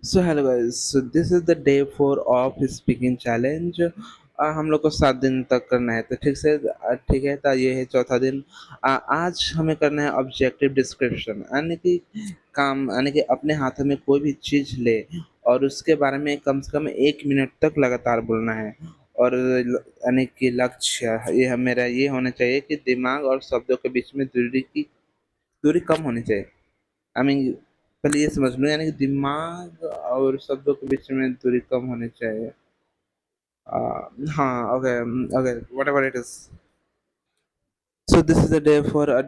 So hello guys, so this is the day 4 of speaking challenge. हम लोग को 7 दिन तक करना है, तो ठीक से ठीक है। तो ये है चौथा दिन। आज हमें करना है ऑब्जेक्टिव डिस्क्रिप्शन, यानी कि काम, यानी कि अपने हाथों में कोई भी चीज ले और उसके बारे में कम से कम 1 मिनट तक लगातार बोलना है। और यानी कि लक्ष्य ये मेरा ये होना चाहिए कि दिमाग और शब्दों के बीच में दूरी कम होनी चाहिए। आई मीन, पहले ये समझ लो, यानी कि दिमाग और शब्दों के बीच में दूरी कम होनी चाहिए। हाँ, okay. Okay, what ever it is. So this is day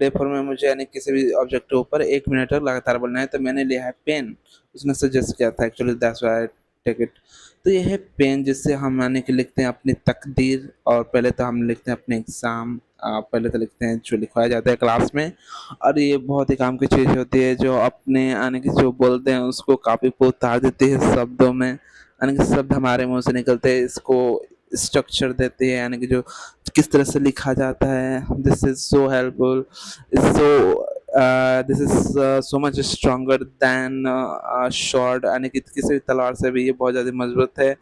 for में मुझे यानी किसी भी ऑब्जेक्ट के ऊपर 1 मिनट तक लगातार बोलना है। तो मैंने लिया है पेन। उसने सजेस्ट किया था, actually that's why I take it. तो ये है पेन, जिससे हम यानी कि लिखते हैं अपनी तकदीर। और पहले तो हम लिखते हैं अपने एग्जाम। पहले तो लिखते हैं जो लिखवाया जाता है क्लास में। और ये बहुत ही काम की चीज़ होती है, जो अपने यानी कि जो बोलते हैं उसको काफ़ी उतार देती है शब्दों में, यानी कि शब्द हमारे मुंह से निकलते हैं इसको स्ट्रक्चर देती है, यानी कि जो किस तरह से लिखा जाता है। This is so helpful, so this is so much stronger than short, यानी कि किसी भी तलवार से भी ये बहुत ज़्यादा मजबूत है।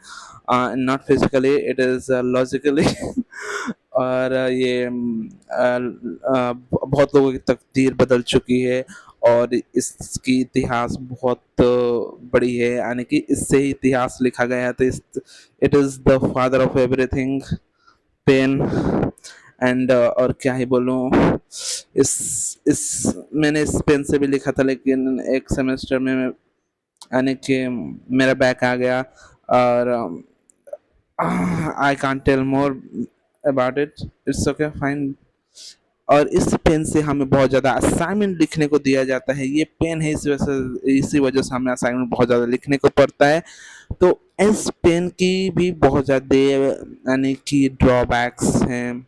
Not physically, it is logically. और ये बहुत लोगों की तकदीर बदल चुकी है। और इसकी इतिहास बहुत बड़ी है, यानी कि इससे ही इतिहास लिखा गया है। तो it is the father of everything, pen. And और क्या ही बोलूँ। इस मैंने इस पेन से भी लिखा था, लेकिन एक सेमेस्टर में यानी कि मेरा बैक आ गया। और I can't tell more about it. It's okay, fine. और इस पेन से हमें बहुत ज़्यादा असाइनमेंट लिखने को दिया जाता है। ये पेन है, इसी वजह से हमें असाइनमेंट बहुत ज़्यादा लिखने को पड़ता है। तो इस पेन की भी बहुत ज़्यादा यानी कि ड्रॉबैक्स हैं।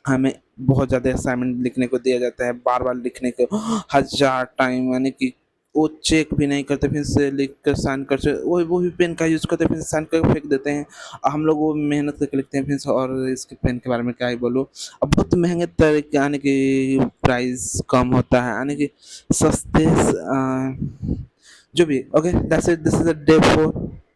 हमें बहुत ज़्यादा असाइनमेंट लिखने को दिया जाता है, बार बार लिखने को, 1000 टाइम, यानी कि वो चेक भी नहीं करते, फिर से लिख कर साइन करते, वो भी पेन का यूज़ करते हैं, फिर साइन करके फेंक देते हैं। हम लोग वो मेहनत करके लिखते हैं फिर से। और इसके पेन के बारे में क्या ही बोलूँ। अब बहुत महंगे तरीके, यानी कि प्राइस कम होता है, यानी कि सस्ते जो भी। Okay, that's it, this is a day 4।